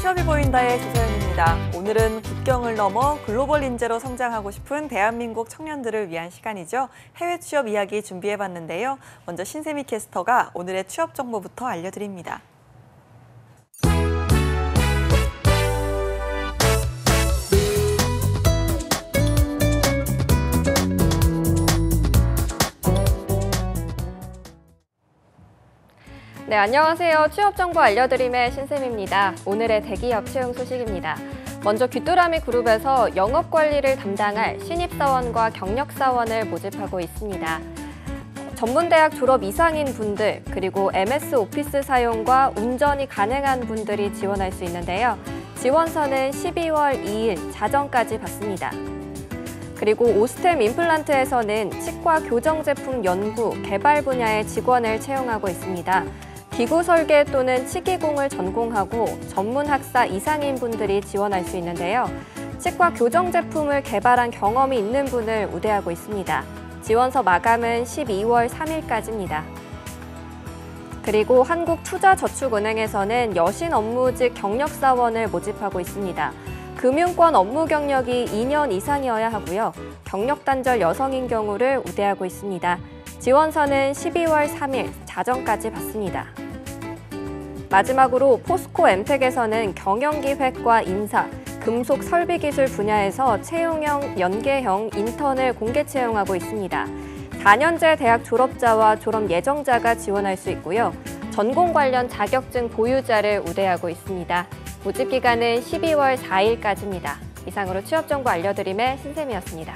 취업이 보인다의 조서연입니다. 오늘은 국경을 넘어 글로벌 인재로 성장하고 싶은 대한민국 청년들을 위한 시간이죠. 해외 취업 이야기 준비해봤는데요. 먼저 신세미 캐스터가 오늘의 취업 정보부터 알려드립니다. 네, 안녕하세요. 취업 정보 알려드림의 신쌤입니다. 오늘의 대기업 채용 소식입니다. 먼저 귀뚜라미 그룹에서 영업관리를 담당할 신입사원과 경력사원을 모집하고 있습니다. 전문대학 졸업 이상인 분들, 그리고 MS 오피스 사용과 운전이 가능한 분들이 지원할 수 있는데요. 지원서는 12월 2일 자정까지 받습니다. 그리고 오스템 임플란트에서는 치과 교정 제품 연구, 개발 분야의 직원을 채용하고 있습니다. 기구 설계 또는 치기공을 전공하고 전문 학사 이상인 분들이 지원할 수 있는데요. 치과 교정 제품을 개발한 경험이 있는 분을 우대하고 있습니다. 지원서 마감은 12월 3일까지입니다. 그리고 한국투자저축은행에서는 여신 업무직 경력사원을 모집하고 있습니다. 금융권 업무 경력이 2년 이상이어야 하고요. 경력 단절 여성인 경우를 우대하고 있습니다. 지원서는 12월 3일 자정까지 받습니다. 마지막으로 포스코 엠텍에서는 경영기획과 인사, 금속 설비기술 분야에서 채용형, 연계형 인턴을 공개 채용하고 있습니다. 4년제 대학 졸업자와 졸업 예정자가 지원할 수 있고요. 전공 관련 자격증 보유자를 우대하고 있습니다. 모집 기간은 12월 4일까지입니다. 이상으로 취업 정보 알려드림의 신쌤이었습니다.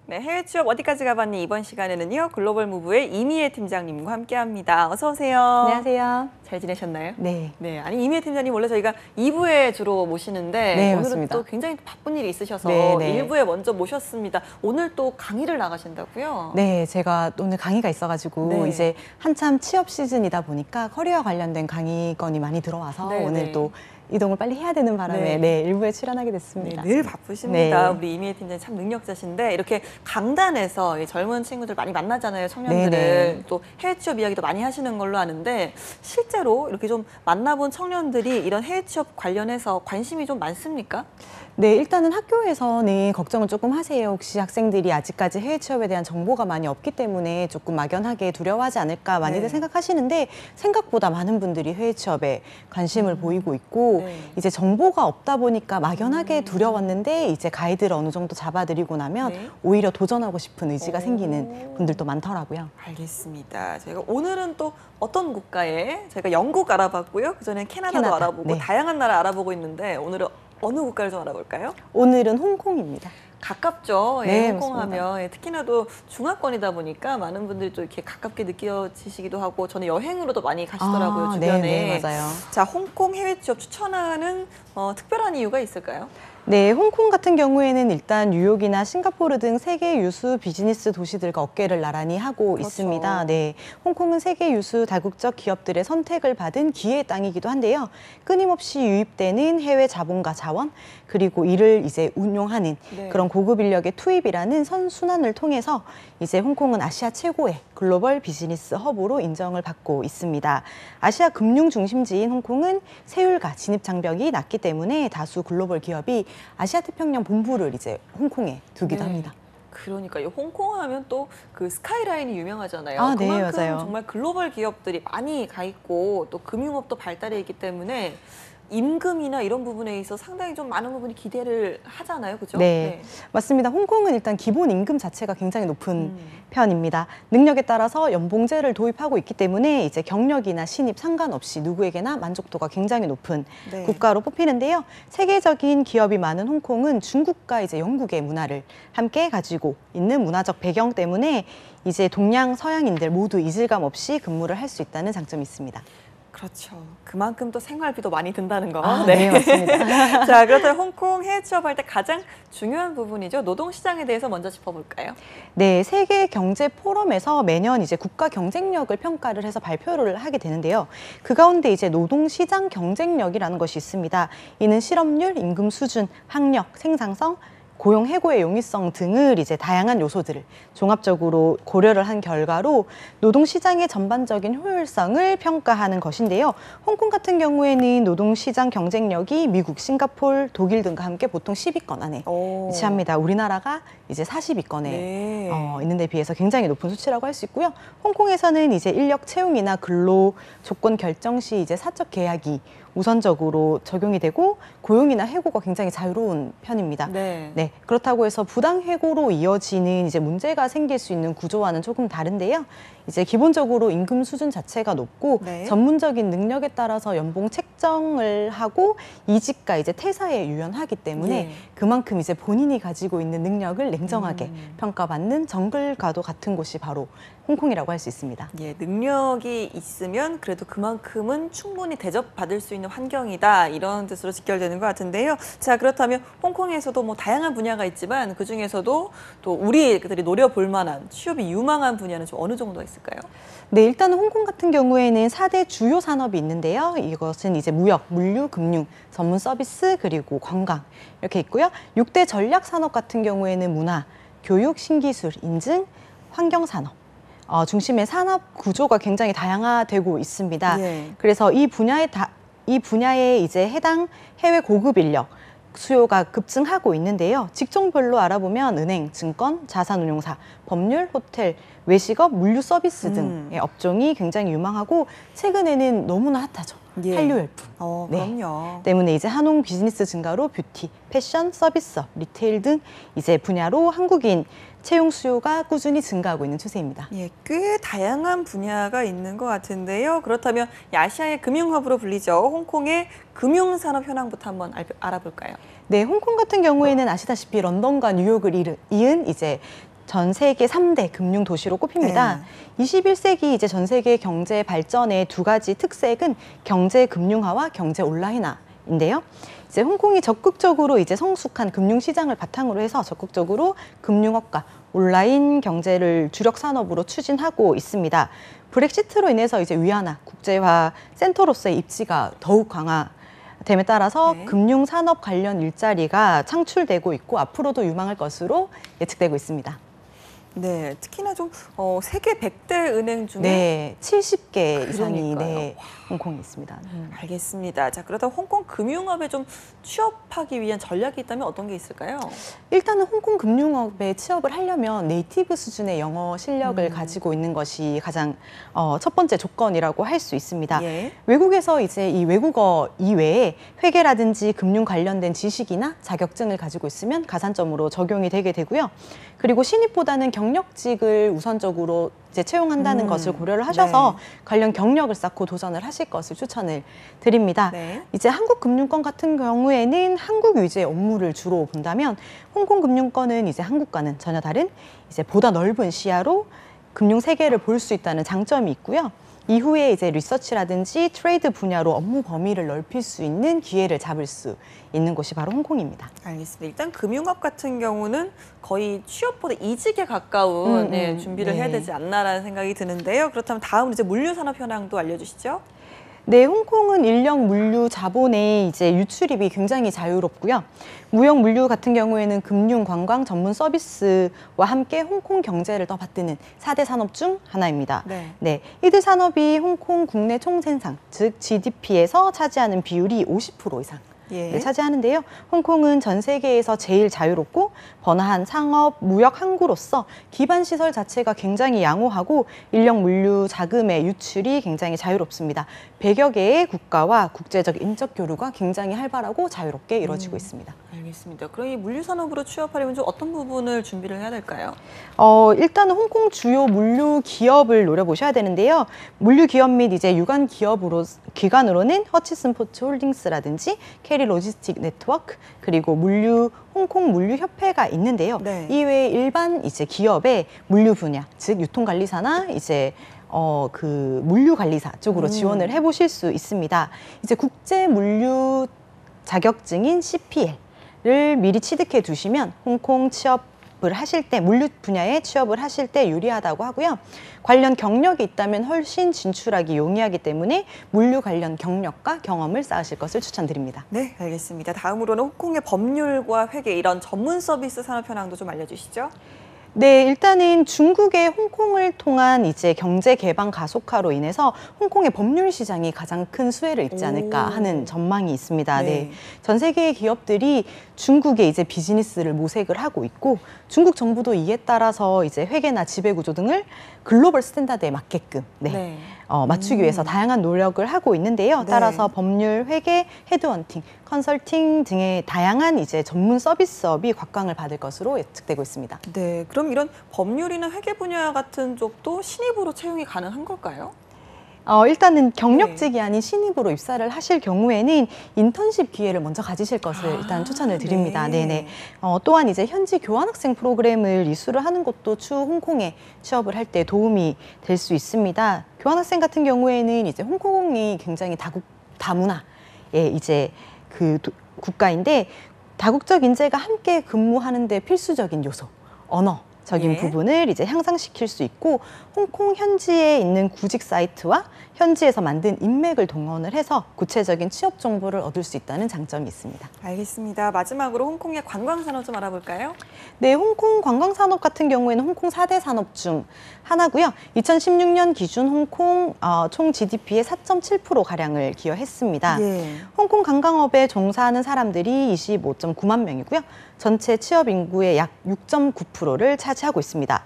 네, 해외 취업 어디까지 가봤니? 이번 시간에는요. 글로벌 무브의 이미애 팀장님과 함께합니다. 어서 오세요. 안녕하세요. 잘 지내셨나요? 네. 네, 아니 이미애 팀장님 원래 저희가 2부에 주로 모시는데 네, 오늘은 맞습니다. 또 굉장히 바쁜 일이 있으셔서 네, 네. 1부에 먼저 모셨습니다. 오늘 또 강의를 나가신다고요? 네, 제가 오늘 강의가 있어가지고 네. 이제 한참 취업 시즌이다 보니까 커리어 관련된 강의건이 많이 들어와서 네, 오늘 네. 또 이동을 빨리 해야 되는 바람에 네. 일부에 출연하게 됐습니다. 네, 늘 바쁘십니다. 네. 우리 이미애 팀장님 참 능력자신데 이렇게 강단에서 이 젊은 친구들 많이 만나잖아요. 청년들을. 네. 또 해외 취업 이야기도 많이 하시는 걸로 아는데 실제로 이렇게 좀 만나본 청년들이 이런 해외 취업 관련해서 관심이 좀 많습니까? 네, 일단은 학교에서는 걱정을 조금 하세요. 혹시 학생들이 아직까지 해외 취업에 대한 정보가 많이 없기 때문에 조금 막연하게 두려워하지 않을까 많이들 네. 생각하시는데 생각보다 많은 분들이 해외 취업에 관심을 보이고 있고 네. 이제 정보가 없다 보니까 막연하게 두려웠는데 이제 가이드를 어느 정도 잡아드리고 나면 네. 오히려 도전하고 싶은 의지가 오. 생기는 분들도 많더라고요. 알겠습니다. 저희가 오늘은 또 어떤 국가에 저희가 영국 알아봤고요. 그전엔 캐나다도 캐나다, 알아보고 네. 다양한 나라 알아보고 있는데 오늘은 어느 국가를 좀 알아볼까요? 오늘은 홍콩입니다. 가깝죠. 네, 예, 홍콩 맞습니다. 하면 특히나 또 중화권이다 보니까 많은 분들이 또 이렇게 가깝게 느껴지시기도 하고 저는 여행으로도 많이 가시더라고요. 주변에. 네, 맞아요. 자, 홍콩 해외 취업 추천하는 특별한 이유가 있을까요? 네, 홍콩 같은 경우에는 일단 뉴욕이나 싱가포르 등 세계 유수 비즈니스 도시들과 어깨를 나란히 하고 그렇죠. 있습니다. 네, 홍콩은 세계 유수 다국적 기업들의 선택을 받은 기회의 땅이기도 한데요. 끊임없이 유입되는 해외 자본과 자원, 그리고 이를 이제 운용하는 네. 그런 고급 인력의 투입이라는 선순환을 통해서 이제 홍콩은 아시아 최고의 글로벌 비즈니스 허브로 인정을 받고 있습니다. 아시아 금융 중심지인 홍콩은 세율과 진입 장벽이 낮기 때문에 다수 글로벌 기업이 아시아 태평양 본부를 이제 홍콩에 두기도 네. 합니다. 그러니까 이 홍콩 하면 또 그 스카이라인이 유명하잖아요. 아, 네, 그만큼 맞아요. 정말 글로벌 기업들이 많이 가 있고 또 금융업도 발달해 있기 때문에 임금이나 이런 부분에 있어 상당히 좀 많은 부분이 기대를 하잖아요. 그죠? 네, 맞습니다. 홍콩은 일단 기본 임금 자체가 굉장히 높은 편입니다. 능력에 따라서 연봉제를 도입하고 있기 때문에 이제 경력이나 신입 상관없이 누구에게나 만족도가 굉장히 높은 네. 국가로 뽑히는데요. 세계적인 기업이 많은 홍콩은 중국과 이제 영국의 문화를 함께 가지고 있는 문화적 배경 때문에 이제 동양 서양인들 모두 이질감 없이 근무를 할 수 있다는 장점이 있습니다. 그렇죠. 그만큼 또 생활비도 많이 든다는 거. 네, 맞습니다. 자, 그렇다면 홍콩 해외 취업할 때 가장 중요한 부분이죠. 노동시장에 대해서 먼저 짚어볼까요? 네, 세계 경제 포럼에서 매년 이제 국가 경쟁력을 평가를 해서 발표를 하게 되는데요. 그 가운데 이제 노동시장 경쟁력이라는 것이 있습니다. 이는 실업률, 임금 수준, 학력, 생산성, 고용 해고의 용이성 등을 이제 다양한 요소들을 종합적으로 고려를 한 결과로 노동시장의 전반적인 효율성을 평가하는 것인데요. 홍콩 같은 경우에는 노동시장 경쟁력이 미국, 싱가포르, 독일 등과 함께 보통 10위권 안에 위치합니다. 우리나라가 이제 40위권에 있는 데 비해서 굉장히 높은 수치라고 할 수 있고요. 홍콩에서는 이제 인력 채용이나 근로 조건 결정 시 이제 사적 계약이 우선적으로 적용이 되고 고용이나 해고가 굉장히 자유로운 편입니다. 네, 그렇다고 해서 부당 해고로 이어지는 이제 문제가 생길 수 있는 구조와는 조금 다른데요. 이제 기본적으로 임금 수준 자체가 높고 전문적인 능력에 따라서 연봉 책정을 하고 이직과 이제 퇴사에 유연하기 때문에 그만큼 이제 본인이 가지고 있는 능력을 냉정하게 평가받는 정글과도 같은 곳이 바로 홍콩이라고 할 수 있습니다. 예, 능력이 있으면 그래도 그만큼은 충분히 대접받을 수 있는 환경이다. 이런 뜻으로 직결되는 것 같은데요. 자, 그렇다면 홍콩에서도 뭐 다양한 분야가 있지만 그중에서도 또 우리들이 노려볼 만한 취업이 유망한 분야는 좀 어느 정도가 있을까요? 네, 일단 홍콩 같은 경우에는 4대 주요 산업이 있는데요. 이것은 이제 무역, 물류, 금융, 전문 서비스, 그리고 관광 이렇게 있고요. 6대 전략 산업 같은 경우에는 문화, 교육, 신기술, 인증, 환경산업 중심의 산업 구조가 굉장히 다양화되고 있습니다. 그래서 이 분야에 이제 해당 해외 고급 인력 수요가 급증하고 있는데요. 직종별로 알아보면 은행, 증권, 자산운용사, 법률, 호텔, 외식업, 물류 서비스 등의 업종이 굉장히 유망하고 최근에는 너무나 핫하죠. 한류열풍. 그럼요. 때문에 이제 한홍 비즈니스 증가로 뷰티, 패션, 서비스업, 리테일 등 이제 분야로 한국인 채용 수요가 꾸준히 증가하고 있는 추세입니다. 예, 꽤 다양한 분야가 있는 것 같은데요. 그렇다면 아시아의 금융허브로 불리죠. 홍콩의 금융산업 현황부터 한번 알아볼까요? 네, 홍콩 같은 경우에는 아시다시피 런던과 뉴욕을 이은 이제 전 세계 3대 금융 도시로 꼽힙니다. 21세기 이제 전 세계 경제 발전의 두 가지 특색은 경제 금융화와 경제 온라인화인데요. 이제 홍콩이 적극적으로 이제 성숙한 금융 시장을 바탕으로 해서 적극적으로 금융업과 온라인 경제를 주력 산업으로 추진하고 있습니다. 브렉시트로 인해서 이제 위안화 국제화 센터로서의 입지가 더욱 강화됨에 따라서 금융 산업 관련 일자리가 창출되고 있고 앞으로도 유망할 것으로 예측되고 있습니다. 네, 특히나 좀 세계 100대 은행 중에 네, 70개 이상이 홍콩에 있습니다. 알겠습니다. 자, 그렇다면 홍콩 금융업에 좀 취업하기 위한 전략이 있다면 어떤 게 있을까요? 일단은 홍콩 금융업에 취업을 하려면 네이티브 수준의 영어 실력을 가지고 있는 것이 가장 첫 번째 조건이라고 할 수 있습니다. 외국에서 이제 이 외국어 이외에 회계라든지 금융 관련된 지식이나 자격증을 가지고 있으면 가산점으로 적용이 되게 되고요. 그리고 신입보다는 경력직을 우선적으로 이제 채용한다는 것을 고려를 하셔서 관련 경력을 쌓고 도전을 하실 것을 추천을 드립니다. 이제 한국금융권 같은 경우에는 한국 위주의 업무를 주로 본다면 홍콩 금융권은 이제 한국과는 전혀 다른 이제 보다 넓은 시야로 금융 세계를 볼 수 있다는 장점이 있고요. 이후에 이제 리서치라든지 트레이드 분야로 업무 범위를 넓힐 수 있는 기회를 잡을 수 있는 곳이 바로 홍콩입니다. 알겠습니다. 일단 금융업 같은 경우는 거의 취업보다 이직에 가까운 준비를 해야 되지 않나라는 생각이 드는데요. 그렇다면 다음 이제 물류산업 현황도 알려주시죠. 네, 홍콩은 인력, 물류, 자본의 이제 유출입이 굉장히 자유롭고요. 무역, 물류 같은 경우에는 금융, 관광, 전문 서비스와 함께 홍콩 경제를 더 받드는 4대 산업 중 하나입니다. 이들 산업이 홍콩 국내 총생산, 즉 GDP에서 차지하는 비율이 50% 이상. 차지하는데요. 홍콩은 전 세계에서 제일 자유롭고 번화한 상업, 무역 항구로서 기반 시설 자체가 굉장히 양호하고 인력, 물류, 자금의 유출이 굉장히 자유롭습니다. 100여 개의 국가와 국제적 인적 교류가 굉장히 활발하고 자유롭게 이루어지고 있습니다. 알겠습니다. 그럼 이 물류산업으로 취업하려면 좀 어떤 부분을 준비를 해야 될까요? 일단은 홍콩 주요 물류 기업을 노려보셔야 되는데요. 물류 기업 및 이제 유관 기관으로는 허치슨 포츠 홀딩스라든지 캐리 로지스틱 네트워크 그리고 홍콩 물류 협회가 있는데요. 네. 이외에 일반 이제 기업의 물류 분야, 즉 유통관리사나 이제 그 물류관리사 쪽으로 지원을 해보실 수 있습니다. 이제 국제 물류 자격증인 CPL을 미리 취득해 두시면 홍콩 취업을 하실 때, 물류 분야에 취업을 하실 때 유리하다고 하고요. 관련 경력이 있다면 훨씬 진출하기 용이하기 때문에 물류 관련 경력과 경험을 쌓으실 것을 추천드립니다. 네, 알겠습니다. 다음으로는 홍콩의 법률과 회계 이런 전문 서비스 산업 현황도 좀 알려주시죠. 네, 일단은 중국의 홍콩을 통한 이제 경제 개방 가속화로 인해서 홍콩의 법률 시장이 가장 큰 수혜를 입지 않을까 하는 전망이 있습니다. 네. 전 세계의 기업들이 중국의 이제 비즈니스를 모색을 하고 있고 중국 정부도 이에 따라서 이제 회계나 지배구조 등을 글로벌 스탠다드에 맞게끔 맞추기 위해서 다양한 노력을 하고 있는데요. 따라서 법률, 회계, 헤드헌팅, 컨설팅 등의 다양한 이제 전문 서비스업이 곽광을 받을 것으로 예측되고 있습니다. 네, 그럼 이런 법률이나 회계 분야 같은 쪽도 신입으로 채용이 가능한 걸까요? 일단은 경력직이 아닌 신입으로 입사를 하실 경우에는 인턴십 기회를 먼저 가지실 것을 일단 추천을 드립니다. 네네. 또한 이제 현지 교환학생 프로그램을 이수를 하는 것도 추후 홍콩에 취업을 할 때 도움이 될 수 있습니다. 교환학생 같은 경우에는 이제 홍콩이 굉장히 다문화의 이제 국가인데 다국적 인재가 함께 근무하는데 필수적인 요소, 언어적인 부분을 이제 향상시킬 수 있고 홍콩 현지에 있는 구직 사이트와 현지에서 만든 인맥을 동원을 해서 구체적인 취업 정보를 얻을 수 있다는 장점이 있습니다. 알겠습니다. 마지막으로 홍콩의 관광산업 좀 알아볼까요? 네, 홍콩 관광산업 같은 경우에는 홍콩 4대 산업 중 하나고요. 2016년 기준 홍콩 총 GDP의 4.7%가량을 기여했습니다. 홍콩 관광업에 종사하는 사람들이 25.9만 명이고요. 전체 취업 인구의 약 6.9%를 차지하고 있습니다.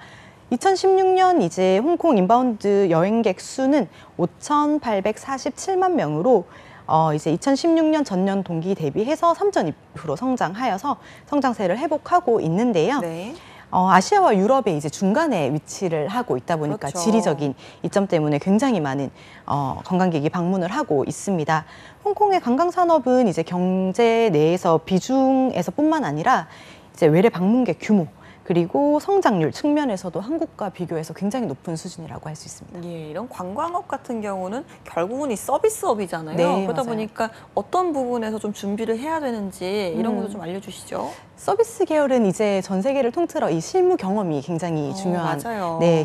2016년 이제 홍콩 인바운드 여행객 수는 5,847만 명으로 이제 2016년 전년 동기 대비해서 3.2% 성장하여서 성장세를 회복하고 있는데요. 아시아와 유럽의 이제 중간에 위치를 하고 있다 보니까 지리적인 이점 때문에 굉장히 많은 관광객이 방문을 하고 있습니다. 홍콩의 관광 산업은 이제 경제 내에서 비중에서뿐만 아니라 이제 외래 방문객 규모 그리고 성장률 측면에서도 한국과 비교해서 굉장히 높은 수준이라고 할 수 있습니다. 예, 이런 관광업 같은 경우는 결국은 이 서비스업이잖아요. 그러다 맞아요. 보니까 어떤 부분에서 좀 준비를 해야 되는지 이런 것도 좀 알려주시죠. 서비스 계열은 이제 전 세계를 통틀어 이 실무 경험이 굉장히 중요한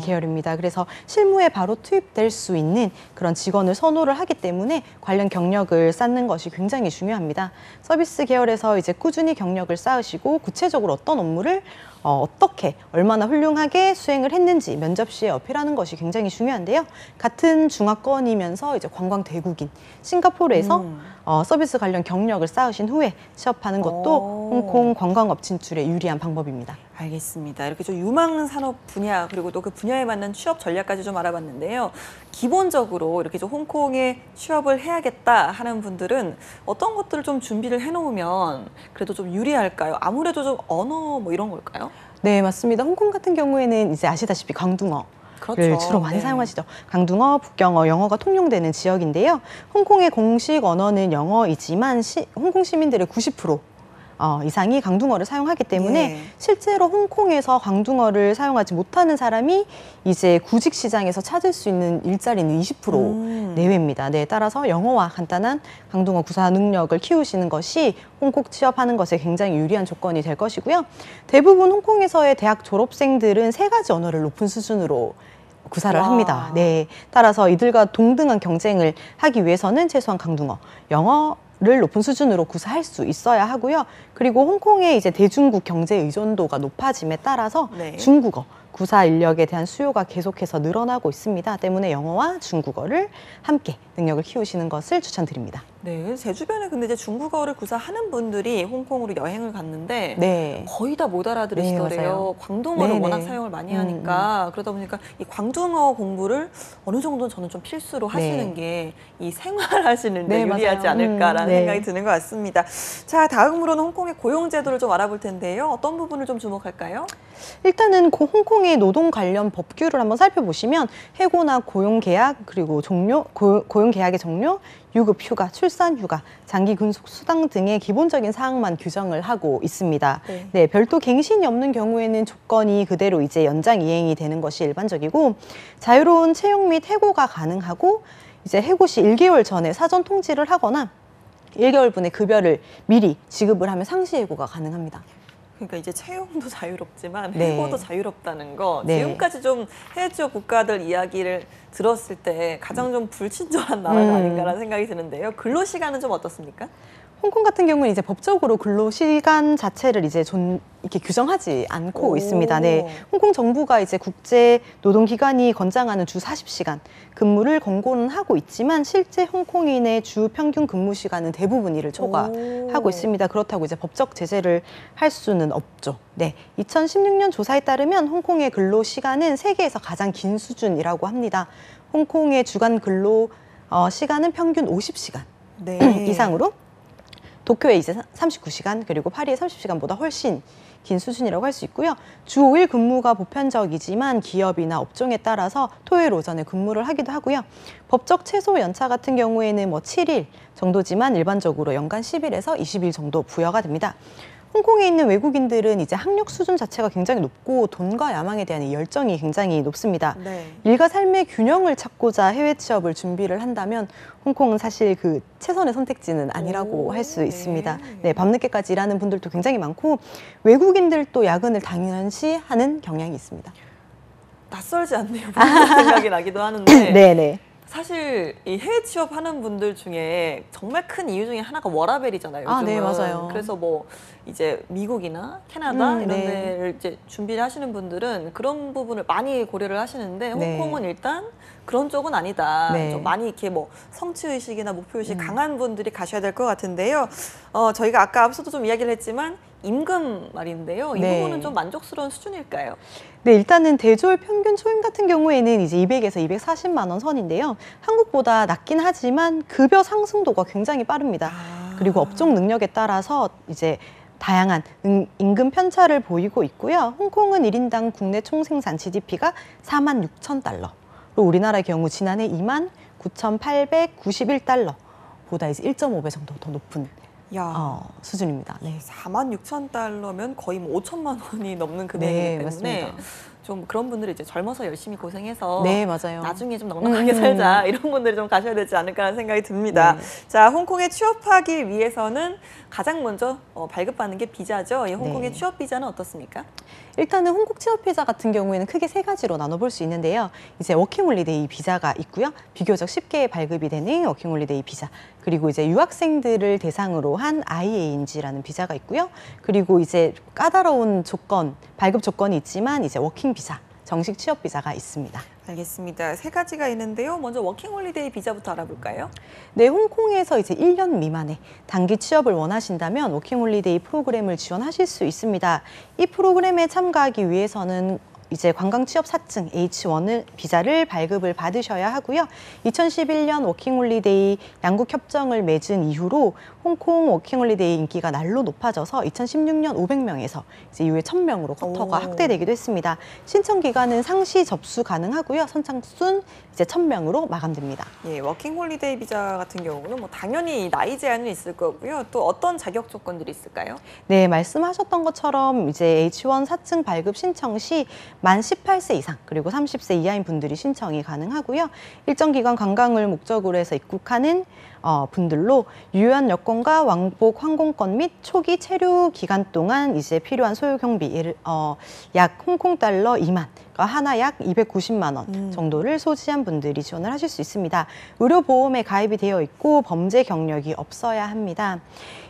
계열입니다. 그래서 실무에 바로 투입될 수 있는 그런 직원을 선호를 하기 때문에 관련 경력을 쌓는 것이 굉장히 중요합니다. 서비스 계열에서 이제 꾸준히 경력을 쌓으시고 구체적으로 어떤 업무를 어떻게 얼마나 훌륭하게 수행을 했는지 면접 시에 어필하는 것이 굉장히 중요한데요. 같은 중화권이면서 이제 관광 대국인 싱가포르에서 서비스 관련 경력을 쌓으신 후에 취업하는 것도 홍콩 관광업 진출에 유리한 방법입니다. 알겠습니다. 이렇게 좀 유망 산업 분야 그리고 또 그 분야에 맞는 취업 전략까지 좀 알아봤는데요. 기본적으로 이렇게 좀 홍콩에 취업을 해야겠다 하는 분들은 어떤 것들을 좀 준비를 해놓으면 그래도 좀 유리할까요? 아무래도 좀 언어 뭐 이런 걸까요? 네, 맞습니다. 홍콩 같은 경우에는 이제 아시다시피 광둥어 를 주로 많이 사용하시죠. 강둥어, 북경어, 영어가 통용되는 지역인데요. 홍콩의 공식 언어는 영어이지만 홍콩 시민들의 90% 이상이 강둥어를 사용하기 때문에 실제로 홍콩에서 강둥어를 사용하지 못하는 사람이 이제 구직 시장에서 찾을 수 있는 일자리는 20% 내외입니다. 따라서 영어와 간단한 강둥어 구사 능력을 키우시는 것이 홍콩 취업하는 것에 굉장히 유리한 조건이 될 것이고요. 대부분 홍콩에서의 대학 졸업생들은 3가지 언어를 높은 수준으로 구사를 합니다. 따라서 이들과 동등한 경쟁을 하기 위해서는 최소한 강둥어, 영어를 높은 수준으로 구사할 수 있어야 하고요. 그리고 홍콩의 이제 대중국 경제 의존도가 높아짐에 따라서 중국어 구사 인력에 대한 수요가 계속해서 늘어나고 있습니다. 때문에 영어와 중국어를 함께 능력을 키우시는 것을 추천드립니다. 네, 제 주변에 근데 이제 중국어를 구사하는 분들이 홍콩으로 여행을 갔는데 네. 거의 다 못 네, 알아들으시더래요. 맞아요. 광동어를 네, 워낙 네. 사용을 많이 하니까 그러다 보니까 이 광둥어 공부를 어느 정도는 저는 좀 필수로 하시는 네. 게 이 생활하시는 데 네, 유리하지 맞아요. 않을까라는 네. 생각이 드는 것 같습니다. 자, 다음으로는 홍콩의 고용 제도를 좀 알아볼 텐데요. 어떤 부분을 좀 주목할까요? 일단은 홍콩의 노동 관련 법규를 한번 살펴보시면 해고나 고용계약 그리고 고용계약의 종료, 유급휴가, 출산휴가, 장기 근속 수당 등의 기본적인 사항만 규정을 하고 있습니다. 네. 네, 별도 갱신이 없는 경우에는 조건이 그대로 이제 연장 이행이 되는 것이 일반적이고 자유로운 채용 및 해고가 가능하고 이제 해고 시 1개월 전에 사전 통지를 하거나 1개월분의 급여를 미리 지급을 하면 상시 해고가 가능합니다. 그러니까 이제 채용도 자유롭지만 네. 해고도 자유롭다는 거 네. 지금까지 좀 해외 지역 국가들 이야기를 들었을 때 가장 좀 불친절한 나라가 아닌가라는 생각이 드는데요. 근로 시간은 좀 어떻습니까? 홍콩 같은 경우는 이제 법적으로 근로 시간 자체를 이제 이렇게 규정하지 않고 오. 있습니다. 네, 홍콩 정부가 이제 국제 노동 기관이 권장하는 주 40시간 근무를 권고는 하고 있지만 실제 홍콩인의 주 평균 근무 시간은 대부분 이를 초과하고 있습니다. 그렇다고 이제 법적 제재를 할 수는 없죠. 네, 2016년 조사에 따르면 홍콩의 근로 시간은 세계에서 가장 긴 수준이라고 합니다. 홍콩의 주간 근로 시간은 평균 50시간 네. 이상으로 도쿄에 이제 39시간 그리고 파리의 30시간보다 훨씬 긴 수준이라고 할 수 있고요. 주 5일 근무가 보편적이지만 기업이나 업종에 따라서 토요일 오전에 근무를 하기도 하고요. 법적 최소 연차 같은 경우에는 뭐 7일 정도지만 일반적으로 연간 10일에서 20일 정도 부여가 됩니다. 홍콩에 있는 외국인들은 이제 학력 수준 자체가 굉장히 높고 돈과 야망에 대한 열정이 굉장히 높습니다. 네. 일과 삶의 균형을 찾고자 해외 취업을 준비를 한다면 홍콩은 사실 그 최선의 선택지는 아니라고 할 수 있습니다. 네, 밤늦게까지 일하는 분들도 굉장히 많고 외국인들도 야근을 당연시 하는 경향이 있습니다. 낯설지 않네요. 무슨 생각이 나기도 하는데 네네. 사실 이 해외 취업하는 분들 중에 정말 큰 이유 중에 하나가 워라밸이잖아요. 아, 네, 요즘은. 맞아요. 그래서 뭐 이제 미국이나 캐나다 이런 네. 데를 이제 준비를 하시는 분들은 그런 부분을 많이 고려를 하시는데 네. 홍콩은 일단 그런 쪽은 아니다. 네. 좀 많이 이렇게 뭐 성취 의식이나 목표 의식 강한 분들이 가셔야 될 것 같은데요. 저희가 아까 앞서도 좀 이야기를 했지만 임금 말인데요. 이 네. 부분은 좀 만족스러운 수준일까요? 네, 일단은 대졸 평균 초임 같은 경우에는 이제 200에서 240만 원 선인데요. 한국보다 낮긴 하지만 급여 상승도가 굉장히 빠릅니다. 그리고 업종 능력에 따라서 이제 다양한 임금 편차를 보이고 있고요. 홍콩은 1인당 국내 총생산 GDP가 4만 6천 달러. 우리나라의 경우 지난해 2만 9,891달러보다 이제 1.5배 정도 더 높은 야. 수준입니다. 네. 46,000달러면 거의 뭐 5천만 원이 넘는 금액이기 네, 때문에 맞습니다. 좀 그런 분들이 이제 젊어서 열심히 고생해서 네, 맞아요. 나중에 좀 넉넉하게 살자 이런 분들이 좀 가셔야 되지 않을까라는 생각이 듭니다. 네. 자, 홍콩에 취업하기 위해서는 가장 먼저 발급받는 게 비자죠. 이 홍콩의 네. 취업 비자는 어떻습니까? 일단은 홍콩 취업 비자 같은 경우에는 크게 세 가지로 나눠볼 수 있는데요. 이제 워킹홀리데이 비자가 있고요. 비교적 쉽게 발급이 되는 워킹홀리데이 비자. 그리고 이제 유학생들을 대상으로 한 IANG라는 비자가 있고요. 그리고 이제 까다로운 발급 조건이 있지만 이제 워킹 비자, 정식 취업 비자가 있습니다. 알겠습니다. 세 가지가 있는데요. 먼저 워킹홀리데이 비자부터 알아볼까요? 네, 홍콩에서 이제 1년 미만의 단기 취업을 원하신다면 워킹홀리데이 프로그램을 지원하실 수 있습니다. 이 프로그램에 참가하기 위해서는 이제 관광 취업 사증 H1 비자를 발급을 받으셔야 하고요. 2011년 워킹홀리데이 양국 협정을 맺은 이후로 홍콩 워킹홀리데이 인기가 날로 높아져서 2016년 500명에서 이제 이후에 1000명으로 쿼터가 확대되기도 했습니다. 신청 기간은 상시 접수 가능하고요. 선착순 이제 1000명으로 마감됩니다. 예, 워킹홀리데이 비자 같은 경우는 뭐 당연히 나이 제한은 있을 거고요. 또 어떤 자격 조건들이 있을까요? 네, 말씀하셨던 것처럼 이제 H1 사증 발급 신청 시 만 18세 이상 그리고 30세 이하인 분들이 신청이 가능하고요. 일정 기간 관광을 목적으로 해서 입국하는 분들로 유효한 여권과 왕복 항공권 및 초기 체류 기간 동안 이제 필요한 소요 경비 약 홍콩 달러 2만 그러니까 하나 약 290만 원 정도를 소지한 분들이 지원을 하실 수 있습니다. 의료보험에 가입이 되어 있고 범죄 경력이 없어야 합니다.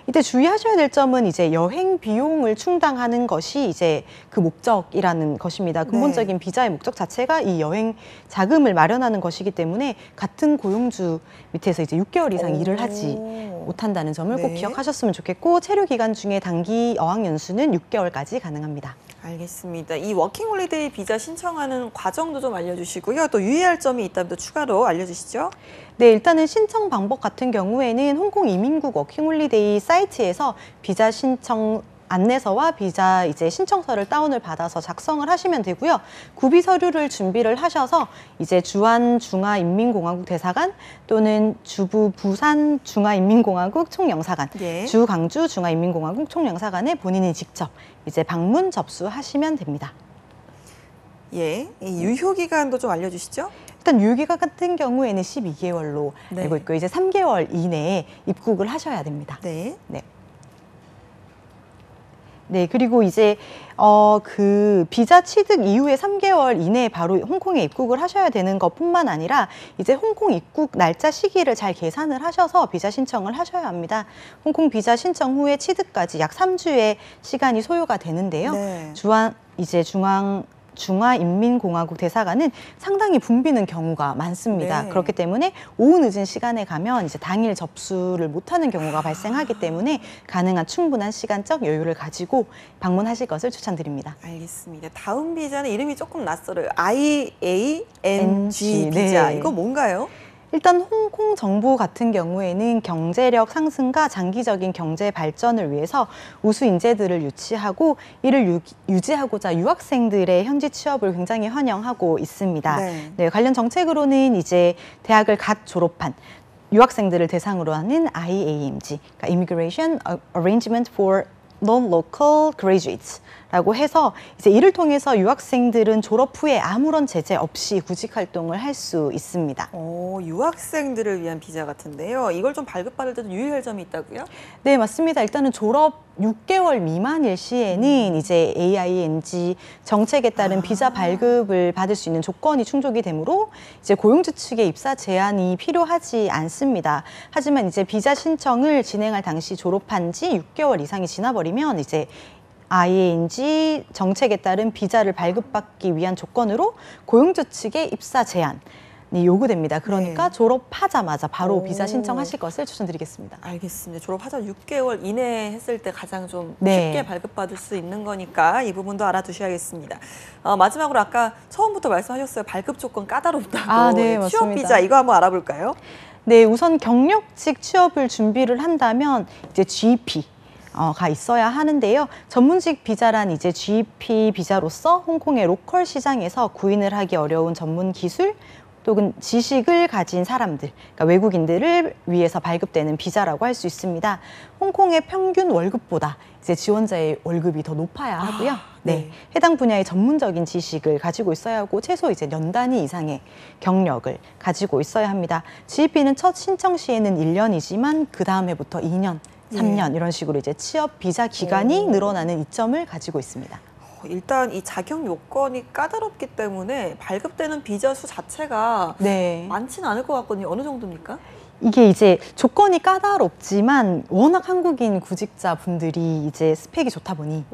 이때 주의하셔야 될 점은 이제 여행 비용을 충당하는 것이 이제 그 목적이라는 것입니다. 근본적인 비자의 목적 자체가 이 여행 자금을 마련하는 것이기 때문에 같은 고용주 밑에서 이제 6개월 이상 일을 하지 못한다는 점을 꼭 기억하셨으면 좋겠고, 체류 기간 중에 단기 어학 연수는 6개월까지 가능합니다. 알겠습니다. 이 워킹홀리데이 비자 신청하는 과정도 좀 알려주시고요. 또 유의할 점이 있다면 또 추가로 알려주시죠. 네, 일단은 신청 방법 같은 경우에는 홍콩 이민국 워킹홀리데이 사이트에서 비자 신청 안내서와 비자 이제 신청서를 다운을 받아서 작성을 하시면 되고요. 구비 서류를 준비를 하셔서 이제 주한 중화인민공화국 대사관 또는 주부 부산 중화인민공화국 총영사관, 주 광주 중화인민공화국 총영사관에 본인이 직접 이제 방문 접수하시면 됩니다. 예, 이 유효 기간도 좀 알려주시죠. 일단 유효기간 같은 경우에는 12개월로 알고 있고 이제 3개월 이내에 입국을 하셔야 됩니다. 네, 그리고 이제 그 비자 취득 이후에 3개월 이내에 바로 홍콩에 입국을 하셔야 되는 것뿐만 아니라 이제 홍콩 입국 날짜 시기를 잘 계산을 하셔서 비자 신청을 하셔야 합니다. 홍콩 비자 신청 후에 취득까지 약 3주의 시간이 소요가 되는데요. 중화인민공화국 대사관은 상당히 붐비는 경우가 많습니다. 그렇기 때문에 오후 늦은 시간에 가면 이제 당일 접수를 못하는 경우가 발생하기 때문에 가능한 충분한 시간적 여유를 가지고 방문하실 것을 추천드립니다. 알겠습니다. 다음 비자는 이름이 조금 낯설어요. IANG 비자. 이거 뭔가요? 일단 홍콩 정부 같은 경우에는 경제력 상승과 장기적인 경제 발전을 위해서 우수 인재들을 유치하고 이를 유지하고자 유학생들의 현지 취업을 굉장히 환영하고 있습니다. 네, 관련 정책으로는 이제 대학을 갓 졸업한 유학생들을 대상으로 하는 IAMG, 그러니까 Immigration Arrangement for Non-Local Graduates라고 해서 이제 이를 통해서 유학생들은 졸업 후에 아무런 제재 없이 구직 활동을 할 수 있습니다. 유학생들을 위한 비자 같은데요. 이걸 좀 발급받을 때도 유의할 점이 있다고요? 네, 맞습니다. 일단은 졸업 6개월 미만일 시에는 이제 AING 정책에 따른 비자 발급을 받을 수 있는 조건이 충족이 되므로 이제 고용주 측의 입사 제한이 필요하지 않습니다. 하지만 이제 비자 신청을 진행할 당시 졸업한 지 6개월 이상이 지나버리면 이제 IANG 정책에 따른 비자를 발급받기 위한 조건으로 고용주 측의 입사 제한이 요구됩니다. 그러니까 졸업하자마자 바로 비자 신청하실 것을 추천드리겠습니다. 알겠습니다. 졸업하자 6개월 이내에 했을 때 가장 좀 쉽게 발급받을 수 있는 거니까 이 부분도 알아두셔야겠습니다. 마지막으로 아까 처음부터 말씀하셨어요. 발급 조건 까다롭다고. 취업 비자 이거 한번 알아볼까요? 네, 우선 경력직 취업을 준비를 한다면 이제 GP 가 있어야 하는데요. 전문직 비자란 이제 GP 비자로서 홍콩의 로컬 시장에서 구인을 하기 어려운 전문 기술 또는 지식을 가진 사람들, 그러니까 외국인들을 위해서 발급되는 비자라고 할 수 있습니다. 홍콩의 평균 월급보다 이제 지원자의 월급이 더 높아야 하고요. 해당 분야의 전문적인 지식을 가지고 있어야 하고 최소 이제 년 단위 이상의 경력을 가지고 있어야 합니다. GP는 첫 신청 시에는 1년이지만 그 다음 해부터 2년, 3년 이런 식으로 이제 취업 비자 기간이 늘어나는 이점을 가지고 있습니다. 일단 이 자격 요건이 까다롭기 때문에 발급되는 비자 수 자체가 많지는 않을 것 같거든요. 어느 정도입니까? 이게 이제 조건이 까다롭지만 워낙 한국인 구직자 분들이 이제 스펙이 좋다 보니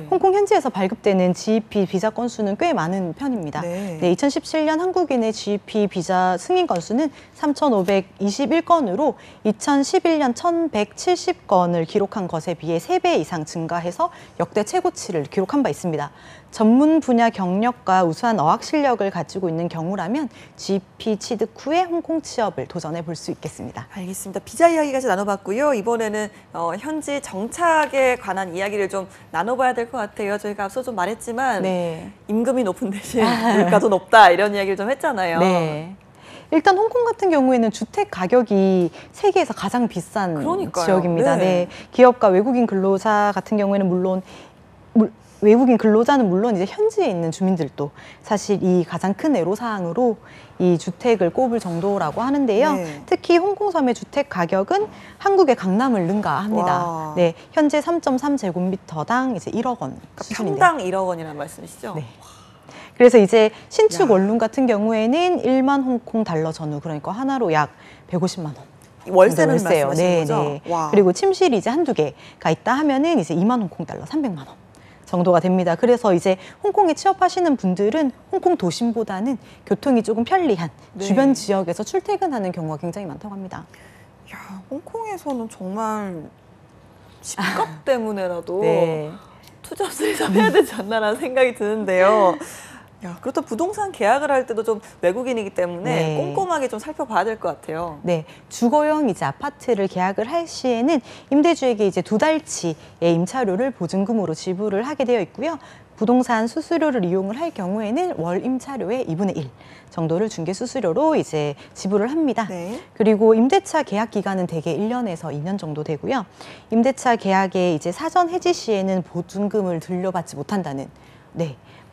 홍콩 현지에서 발급되는 GP 비자 건수는 꽤 많은 편입니다. 2017년 한국인의 GP 비자 승인 건수는 3,521건으로 2011년 1,170건을 기록한 것에 비해 3배 이상 증가해서 역대 최고치를 기록한 바 있습니다. 전문 분야 경력과 우수한 어학 실력을 가지고 있는 경우라면 GP 취득 후에 홍콩 취업을 도전해 볼 수 있겠습니다. 알겠습니다. 비자 이야기까지 나눠봤고요. 이번에는 현지 정착에 관한 이야기를 좀 나눠봐야 될 것 같아요. 저희가 앞서 좀 말했지만 임금이 높은 대신 물가도 높다 이런 이야기를 좀 했잖아요. 일단 홍콩 같은 경우에는 주택 가격이 세계에서 가장 비싼 지역입니다. 기업과 외국인 근로자 같은 경우에는 물론 외국인 근로자는 물론 이제 현지에 있는 주민들도 사실 이 가장 큰 애로사항으로 이 주택을 꼽을 정도라고 하는데요. 특히 홍콩섬의 주택 가격은 한국의 강남을 능가합니다. 현재 3.3제곱미터당 이제 1억 원 수준인데요. 평당 1억 원이라는 말씀이시죠? 그래서 이제 신축 야. 원룸 같은 경우에는 1만 홍콩 달러 전후, 그러니까 하나로 약 150만 원. 월세는 월세요. 말씀하시는 거죠? 네. 와. 그리고 침실이 이제 한두 개가 있다 하면은 이제 2만 홍콩 달러, 300만 원 정도가 됩니다. 그래서 이제 홍콩에 취업하시는 분들은 홍콩 도심보다는 교통이 조금 편리한 네. 주변 지역에서 출퇴근하는 경우가 굉장히 많다고 합니다. 야, 홍콩에서는 정말 집값 때문에라도 네. 투잡을 좀 해야 되지 않나라는 생각이 드는데요. 야, 그렇다 부동산 계약을 할 때도 좀 외국인이기 때문에 네. 꼼꼼하게 좀 살펴봐야 될 것 같아요. 네, 주거용 이제 아파트를 계약을 할 시에는 임대주에게 이제 2달치의 임차료를 보증금으로 지불을 하게 되어 있고요. 부동산 수수료를 이용을 할 경우에는 월 임차료의 2분의 1 정도를 중개 수수료로 이제 지불을 합니다. 네. 그리고 임대차 계약 기간은 대개 1년에서 2년 정도 되고요. 임대차 계약의 이제 사전 해지 시에는 보증금을 들려받지 못한다는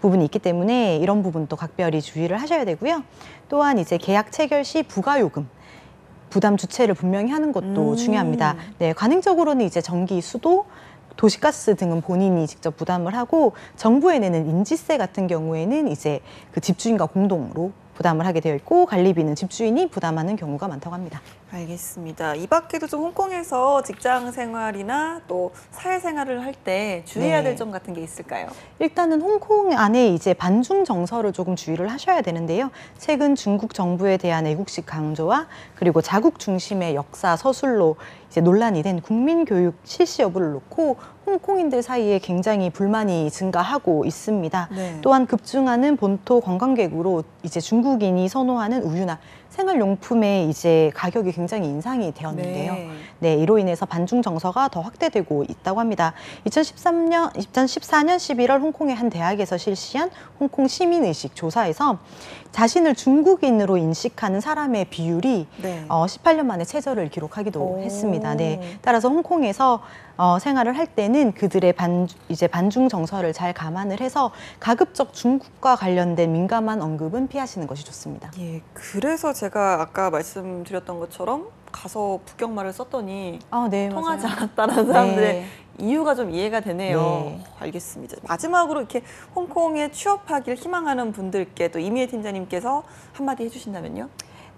부분이 있기 때문에 이런 부분도 각별히 주의를 하셔야 되고요. 또한 이제 계약 체결 시 부가요금 부담 주체를 분명히 하는 것도 중요합니다. 네, 관행적으로는 이제 전기, 수도, 도시가스 등은 본인이 직접 부담을 하고 정부에 내는 인지세 같은 경우에는 이제 그 집주인과 공동으로 부담을 하게 되어 있고 관리비는 집주인이 부담하는 경우가 많다고 합니다. 알겠습니다. 이 밖에도 좀 홍콩에서 직장 생활이나 또 사회생활을 할 때 주의해야 될 점 같은 게 있을까요? 일단은 홍콩 안에 이제 반중 정서를 조금 주의를 하셔야 되는데요. 최근 중국 정부에 대한 애국식 강조와 그리고 자국 중심의 역사 서술로 이제 논란이 된 국민교육 실시 여부를 놓고 홍콩인들 사이에 굉장히 불만이 증가하고 있습니다. 네. 또한 급증하는 본토 관광객으로 이제 중국인이 선호하는 우유나 생활용품의 이제 가격이 굉장히 인상이 되었는데요. 네, 이로 인해서 반중 정서가 더 확대되고 있다고 합니다. 2014년 11월 홍콩의 한 대학에서 실시한 홍콩 시민의식 조사에서 자신을 중국인으로 인식하는 사람의 비율이 네. 18년 만에 최저를 기록하기도 오. 했습니다. 네, 따라서 홍콩에서 생활을 할 때는 그들의 반중 정서를 잘 감안을 해서 가급적 중국과 관련된 민감한 언급은 피하시는 것이 좋습니다. 예, 그래서 제가 아까 말씀드렸던 것처럼 가서 북경말을 썼더니 네, 통하지 맞아요. 않았다는 사람들의 네. 이유가 좀 이해가 되네요. 네. 알겠습니다. 마지막으로 이렇게 홍콩에 취업하길 희망하는 분들께 또 이미애 팀장님께서 한마디 해주신다면요?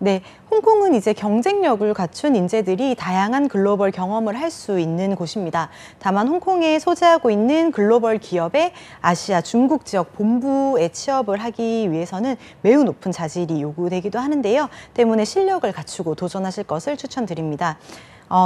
네, 홍콩은 이제 경쟁력을 갖춘 인재들이 다양한 글로벌 경험을 할 수 있는 곳입니다. 다만 홍콩에 소재하고 있는 글로벌 기업의 아시아, 중국 지역 본부에 취업을 하기 위해서는 매우 높은 자질이 요구되기도 하는데요. 때문에 실력을 갖추고 도전하실 것을 추천드립니다.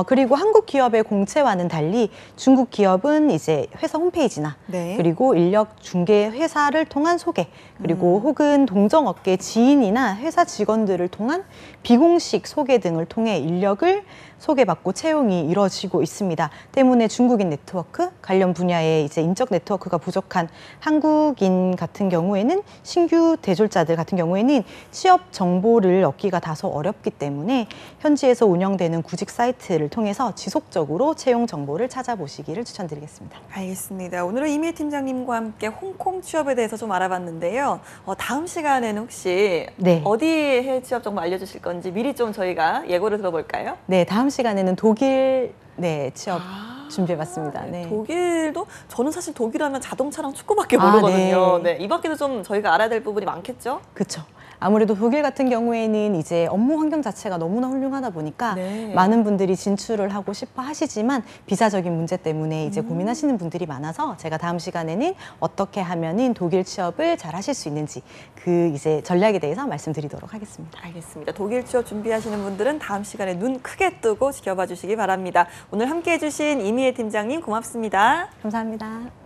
그리고 한국 기업의 공채와는 달리 중국 기업은 이제 회사 홈페이지나 네. 그리고 인력 중개 회사를 통한 소개 그리고 혹은 동정업계 지인이나 회사 직원들을 통한 비공식 소개 등을 통해 인력을 소개받고 채용이 이루어지고 있습니다. 때문에 중국인 네트워크, 관련 분야의 이제 인적 네트워크가 부족한 한국인 같은 경우에는 신규 대졸자들 같은 경우에는 취업 정보를 얻기가 다소 어렵기 때문에 현지에서 운영되는 구직 사이트를 통해서 지속적으로 채용 정보를 찾아보시기를 추천드리겠습니다. 알겠습니다. 오늘은 이미애 팀장님과 함께 홍콩 취업에 대해서 좀 알아봤는데요. 다음 시간에는 혹시 네. 어디에 해외 취업 정보 알려주실 건지 미리 좀 저희가 예고를 들어볼까요? 네, 다음 시간에는 독일 취업 준비해봤습니다. 네. 독일도 저는 사실 독일 하면 자동차랑 축구밖에 아, 모르거든요. 네. 이 밖에도 좀 저희가 알아야 될 부분이 많겠죠? 그렇죠. 아무래도 독일 같은 경우에는 이제 업무 환경 자체가 너무나 훌륭하다 보니까 네. 많은 분들이 진출을 하고 싶어 하시지만 비자적인 문제 때문에 이제 고민하시는 분들이 많아서 제가 다음 시간에는 어떻게 하면은 독일 취업을 잘 하실 수 있는지 그 이제 전략에 대해서 말씀드리도록 하겠습니다. 알겠습니다. 독일 취업 준비하시는 분들은 다음 시간에 눈 크게 뜨고 지켜봐 주시기 바랍니다. 오늘 함께해 주신 이미애 팀장님 고맙습니다. 감사합니다.